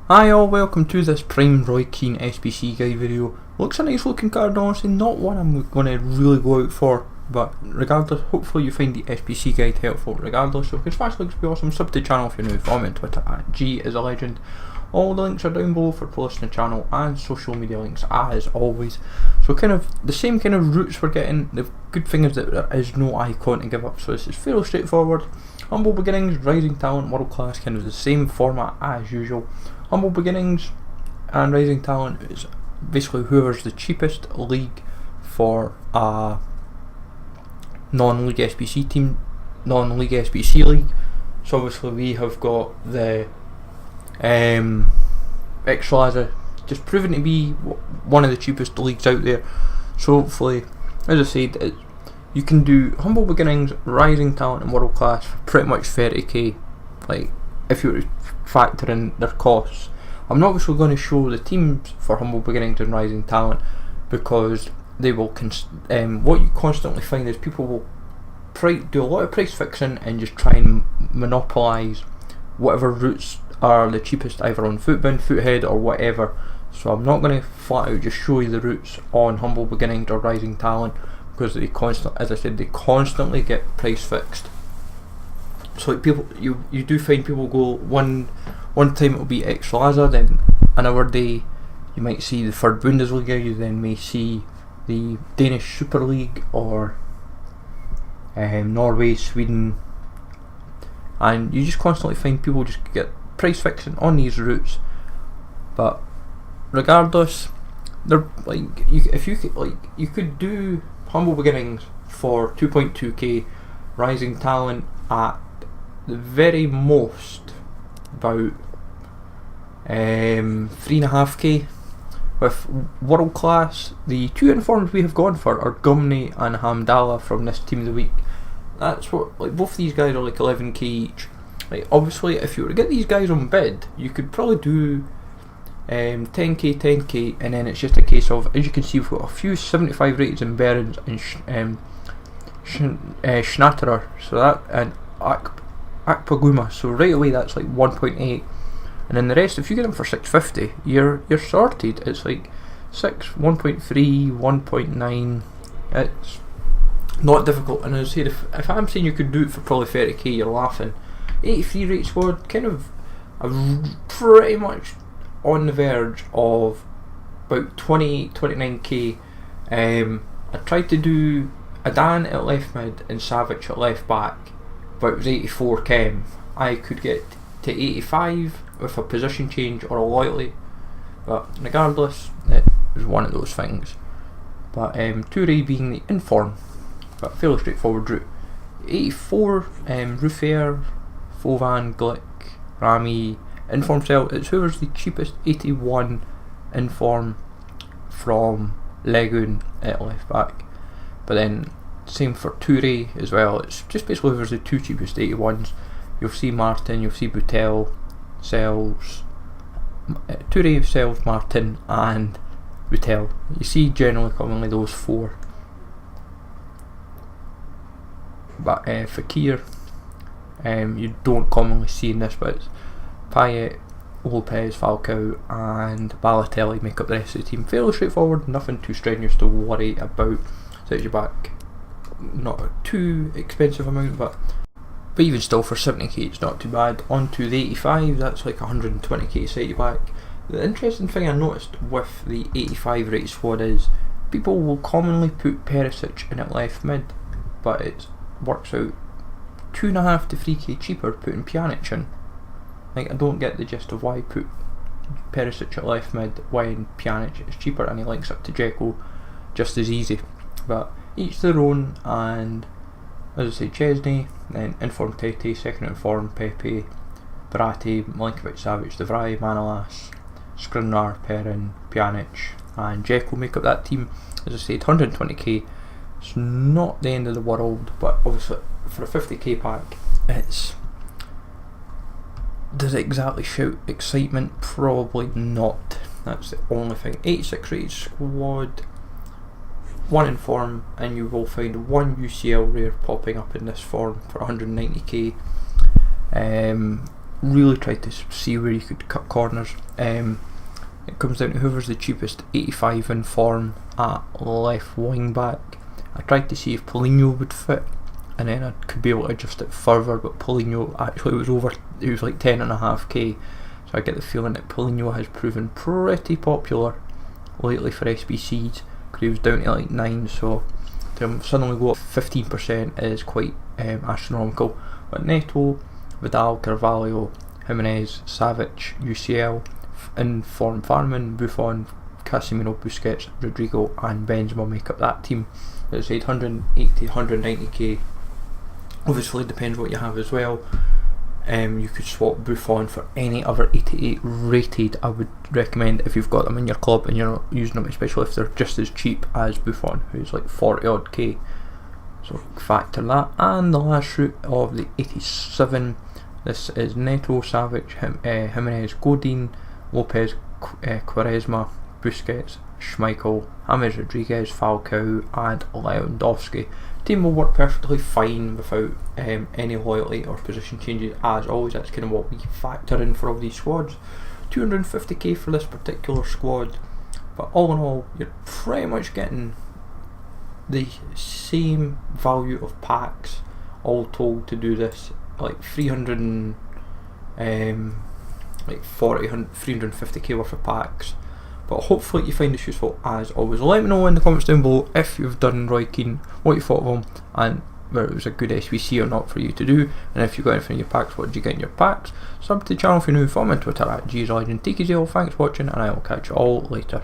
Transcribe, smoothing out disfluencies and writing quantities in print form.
Hi all, welcome to this Prime Roy Keane SBC guide video. Looks a nice looking card, honestly, not one I'm going to really go out for, but regardless, hopefully you find the SBC guide helpful regardless. So if you can smash links, be awesome. Sub to the channel if you're new. Follow me on Twitter at @GIsALegend. All the links are down below for posting the channel and social media links as always. So kind of the same kind of routes we're getting. The good thing is that there is no icon to give up, so this is fairly straightforward. Humble beginnings, rising talent, world class, kind of the same format as usual. Humble beginnings and rising talent is basically whoever's the cheapest league for a non-league SBC team, non-league SBC league. So obviously we have got the Extra just proven to be one of the cheapest leagues out there. So hopefully, as I said, you can do humble beginnings, rising talent and world class for pretty much 30k. Like if you were to factor in their costs. I'm not obviously going to show the teams for humble beginnings and rising talent because they will what you constantly find is people will do a lot of price fixing and just try and monopolise whatever routes are the cheapest, either on Footbin, Foothead or whatever. So I'm not going to flat out just show you the routes on humble beginnings or rising talent because they constantly get price fixed. So like people, you do find people go one time it'll be Extra, then another day you might see the third Bundesliga, you then may see the Danish Super League or Norway, Sweden, and you just constantly find people just get price fixing on these routes. But regardless, they're like you could do humble beginnings for 2.2k, rising talent at the very most about 3.5k. With world class, the two informs we have gone for are Gumney and Hamdallah from this team of the week. That's what, like, both these guys are like 11k each. Like obviously if you were to get these guys on bid, you could probably do 10k, and then it's just a case of, as you can see, we've got a few 75 rated in Berens and Schnatterer, so that, and Akpaguma, so right away that's like 1.8, and then the rest, if you get them for 650, you're sorted. It's like 1.3, 1.9. It's not difficult, and as I said, if I'm saying you could do it for probably 30k, you're laughing. 83 rate squad, kind of pretty much on the verge of about 29k. I tried to do Adan at left mid and Savic at left back, but it was 84 chem. I could get to 85 with a position change or a loyalty, but regardless, it was one of those things. But Toure being the inform, but fairly straightforward route. 84 Rufair, Fovan, Glick, Rami, inform cell. It's whoever's the cheapest. 81 inform from Legun at left back, but then same for Toure as well. It's just basically whoever's the two cheapest 81s. You'll see Martin, you'll see Boutel, Sells, Toure, Sells, Martin and Boutel. You see generally commonly those four. But Fakir, you don't commonly see in this, but it's Payet, Lopez, Falcao and Balotelli make up the rest of the team. Fairly straightforward, nothing too strenuous to worry about. Sets you back, not a too expensive amount, but even still for 70k it's not too bad. On to the 85, that's like 120k set you back. The interesting thing I noticed with the 85 rated squad is people will commonly put Perisic in at left mid, but it works out 2.5 to 3k cheaper putting Pjanic in. Like, I don't get the gist of why put Perisic at left mid when Pjanic is cheaper and he links up to Dzeko just as easy. But each their own, and as I say, Chesney, then inform Tete, second inform Pepe, Barati, Milinkovic, Savic, De Vrij, Manolas, Skriniar, Perrin, Pjanic and Dzeko make up that team. As I said, 120k, it's not the end of the world, but obviously for a 50k pack, does it exactly shout excitement? Probably not. That's the only thing. 86 rated squad, one in form, and you will find one UCL rare popping up in this form for 190k. really tried to see where you could cut corners. It comes down to whoever's the cheapest 85 in form at left wing back. I tried to see if Paulinho would fit, and then I could be able to adjust it further, but Paulinho actually was it was like 10.5k, so I get the feeling that Paulinho has proven pretty popular lately for SBCs, because he was down to like 9, so to suddenly go up 15% is quite astronomical. But Neto, Vidal, Carvalho, Jimenez, Savic, UCL, in form Farman, Buffon, Casemiro, Busquets, Rodrigo and Benzema make up that team. It's 180, 190k. Obviously it depends what you have as well. You could swap Buffon for any other 88 rated. I would recommend, if you've got them in your club and you're not using them, especially if they're just as cheap as Buffon, who's like 40 odd k. So factor that. And the last route of the 87, this is Neto, Savic, Jimenez, Godin, Lopez, Quaresma, Busquets, Schmeichel, James Rodriguez, Falcao and Lewandowski. Team will work perfectly fine without any loyalty or position changes. As always, that's kind of what we factor in for all these squads. 250k for this particular squad, but all in all you're pretty much getting the same value of packs all told to do this, like 350k worth of packs. But hopefully you find this useful. As always, let me know in the comments down below if you've done Roy Keane, what you thought of him, and whether it was a good SBC or not for you to do, and if you got anything in your packs, what did you get in your packs. Sub to the channel if you're new, follow me on Twitter at GSLegend. Take it easy all, thanks for watching, and I will catch you all later.